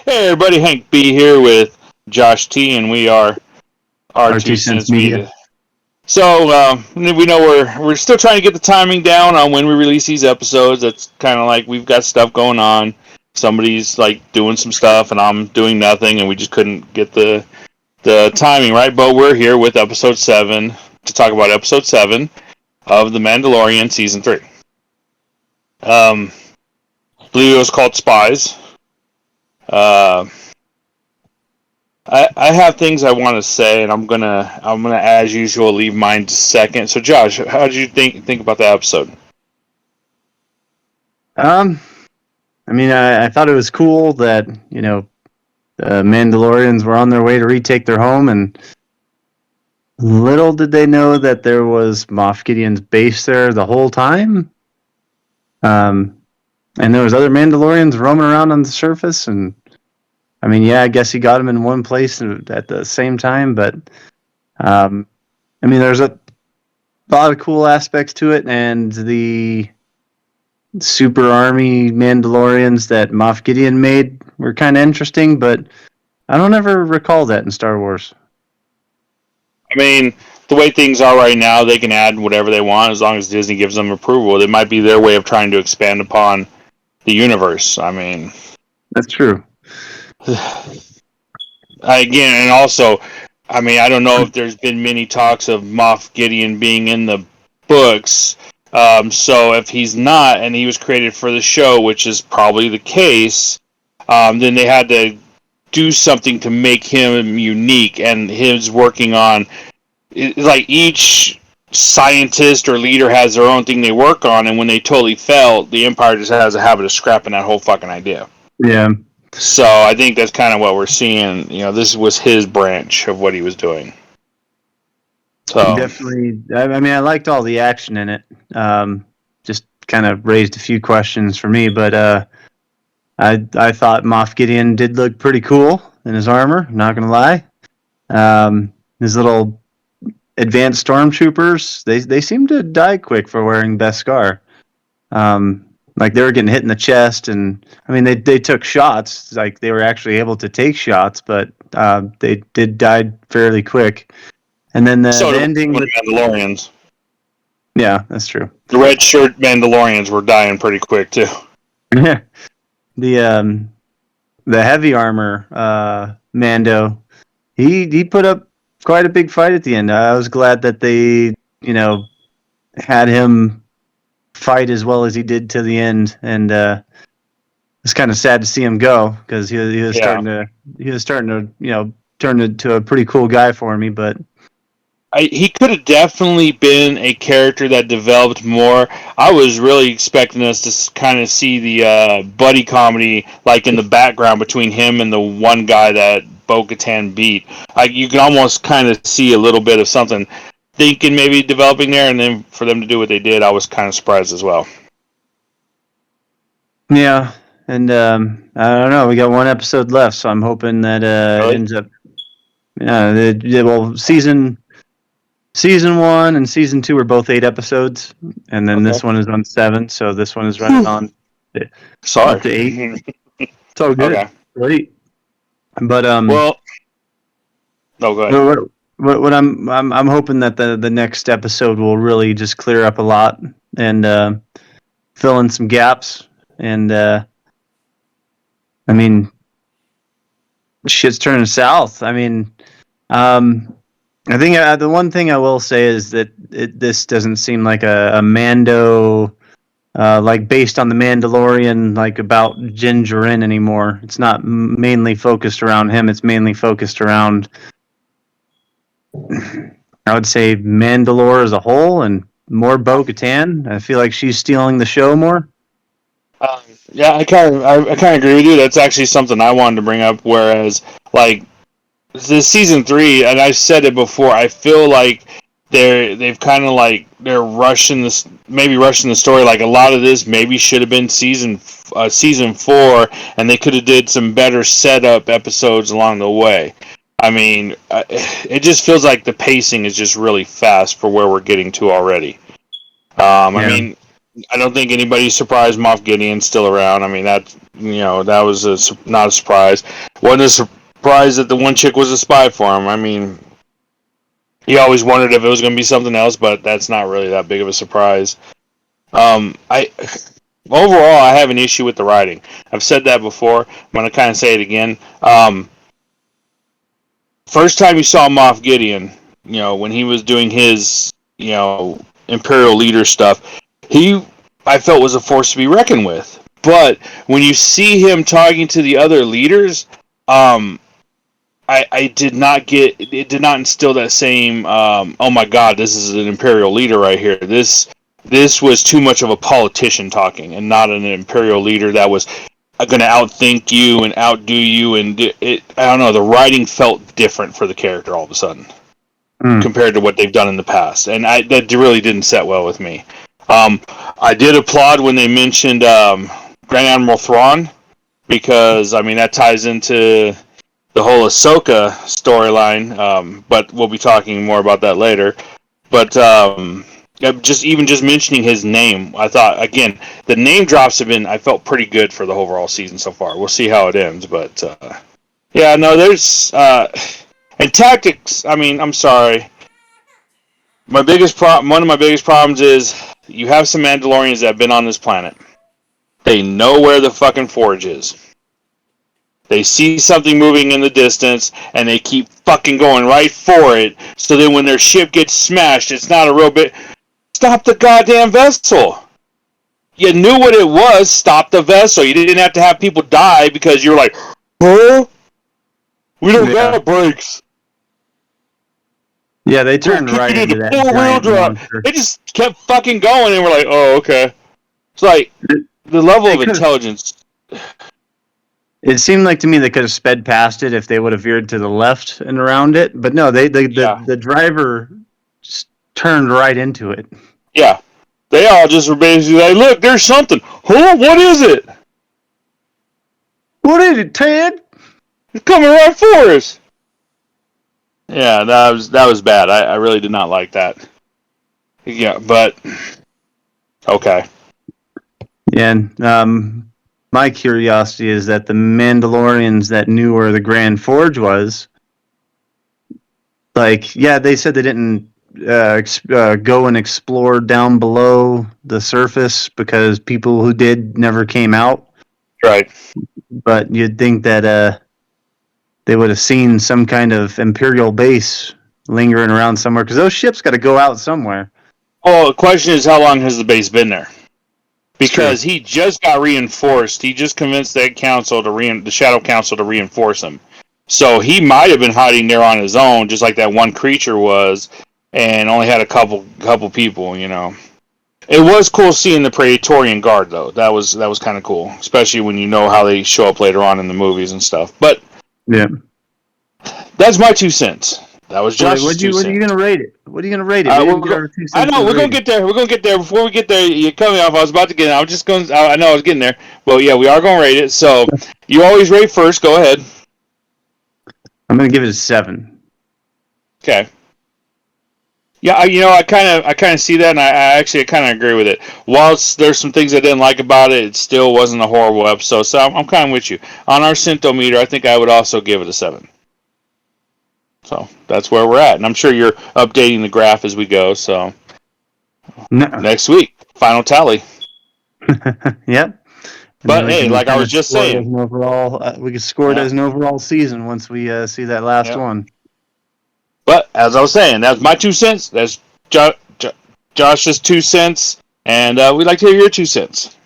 Hey everybody, Hank B here with Josh T, and we are R2 R2 Cents Cents Media. Media. So we know we're still trying to get the timing down on when we release these episodes. That's kind of like we've got stuff going on. Somebody's like doing some stuff, and I'm doing nothing, and we just couldn't get the timing right. But we're here with episode 7 to talk about episode 7 of The Mandalorian season 3. I believe it was called Spies. I have things I want to say, and I'm gonna as usual leave mine to second. So Josh, how did you think about the episode? I thought it was cool that the Mandalorians were on their way to retake their home, and little did they know that there was Moff Gideon's base there the whole time. And there was other Mandalorians roaming around on the surface, and I guess he got them in one place at the same time, but there's a lot of cool aspects to it, and the super army Mandalorians that Moff Gideon made were kind of interesting, but I don't ever recall that in Star Wars. I mean, the way things are right now, they can add whatever they want as long as Disney gives them approval. It might be their way of trying to expand upon the universe. I mean, that's true. Again, and also, I don't know if there's been many talks of Moff Gideon being in the books. So if he's not, and he was created for the show, which is probably the case, then they had to do something to make him unique. And his working on, like, each scientist or leader has their own thing they work on, and when they totally fail, the Empire just has a habit of scrapping that whole fucking idea. Yeah. So I think that's kind of what we're seeing. This was his branch of what he was doing. So definitely, I liked all the action in it. Just kind of raised a few questions for me, but I thought Moff Gideon did look pretty cool in his armor. I'm not gonna lie. His little advanced stormtroopers, they seem to die quick for wearing Beskar. Like they were getting hit in the chest, and they took shots. Like they were actually able to take shots, but they did die fairly quick. And then the ending with Mandalorians. Yeah, that's true. The red shirt Mandalorians were dying pretty quick too. Yeah. The heavy armor Mando, he put up quite a big fight at the end. I was glad that they had him fight as well as he did to the end, and it's kind of sad to see him go because he was starting to turn into a pretty cool guy for me, but he could have definitely been a character that developed more. I was really expecting us to kind of see the buddy comedy like in the background between him and the one guy that Bo-Katan beat. Like you can almost kind of see a little bit of something thinking maybe developing there, and then for them to do what they did, I was kind of surprised as well. Yeah, and I don't know. We got one episode left, so I'm hoping that it ends up. Season 1 and Season 2 are both 8 episodes, and then this one is on 7, so this one is running on up to 8. It's all good. Okay. Great. But go ahead. What I'm hoping that the next episode will really just clear up a lot and fill in some gaps, and shit's turning south. I think the one thing I will say is that this doesn't seem like a Mando, like based on the Mandalorian, like about Din Djarin anymore. It's not mainly focused around him. It's mainly focused around, I would say, Mandalore as a whole, and more Bo-Katan. I feel like she's stealing the show more. Yeah, I kind of agree with you. That's actually something I wanted to bring up. Whereas, like, this season 3, and I've said it before, I feel like they're rushing this, maybe rushing the story. Like a lot of this maybe should have been season 4, and they could have did some better setup episodes along the way. It just feels like the pacing is just really fast for where we're getting to already. I don't think anybody's surprised Moff Gideon's still around. I mean, that was not a surprise. Wasn't a surprise that the one chick was a spy for him. I mean, he always wondered if it was going to be something else, but that's not really that big of a surprise. I overall, I have an issue with the writing. I've said that before. I'm going to kind of say it again. First time you saw Moff Gideon, when he was doing his, Imperial leader stuff, I felt was a force to be reckoned with. But when you see him talking to the other leaders, I did not did not instill that same, oh my God, this is an Imperial leader right here. This was too much of a politician talking and not an Imperial leader that was going to outthink you and outdo you. And I don't know, the writing felt different for the character all of a sudden compared to what they've done in the past. And that really didn't set well with me. I did applaud when they mentioned Grand Admiral Thrawn because, I mean, that ties into the whole Ahsoka storyline, but we'll be talking more about that later. But just mentioning his name, I thought, again, the name drops I felt pretty good for the overall season so far. We'll see how it ends, but yeah, no, there's and tactics. I mean, I'm sorry. One of my biggest problems is you have some Mandalorians that have been on this planet. They know where the fucking forge is. They see something moving in the distance, and they keep fucking going right for it. So then when their ship gets smashed, it's not a real bit. Stop the goddamn vessel. You knew what it was. Stop the vessel. You didn't have to have people die because you're like, huh? We don't got brakes. Yeah, they turned right into that giant monster. They just kept fucking going, and we're like, oh, okay. It's like, the level of intelligence. It seemed like to me they could have sped past it if they would have veered to the left and around it. But no, the driver just turned right into it. Yeah. They all just were basically like, look, there's something. Huh? What is it? What is it, Ted? It's coming right for us. Yeah, that was bad. I really did not like that. Yeah, but okay. Yeah, and my curiosity is that the Mandalorians that knew where the Grand Forge was, like, yeah, they said they didn't go and explore down below the surface because people who did never came out. Right. But you'd think that they would have seen some kind of Imperial base lingering around somewhere because those ships got to go out somewhere. Well, the question is, how long has the base been there? Because he just got reinforced. He just convinced that council the Shadow Council to reinforce him. So he might have been hiding there on his own, just like that one creature was, and only had a couple people. It was cool seeing the Praetorian Guard, though. That was kind of cool, especially when you know how they show up later on in the movies and stuff. But yeah, that's my 2 cents. That was Josh's 2 cents. What are you going to rate it? What are you going to rate it? I know we're going to get there. We're going to get there. Before we get there, you cut me off. I was about to get in. I was just going. I know I was getting there. Well, yeah, we are going to rate it. So you always rate first. Go ahead. I'm going to give it a 7. Okay. Yeah, I kind of see that, and I kind of agree with it. Whilst there's some things I didn't like about it, it still wasn't a horrible episode. So I'm kind of with you on our Centometer. I think I would also give it a 7. So that's where we're at, and I'm sure you're updating the graph as we go. So next week, final tally. Yep. But hey, like I was just saying, we can score it as an overall season once we see that last one. But as I was saying, that's my 2 cents. That's Josh's 2 cents, and we'd like to hear your 2 cents.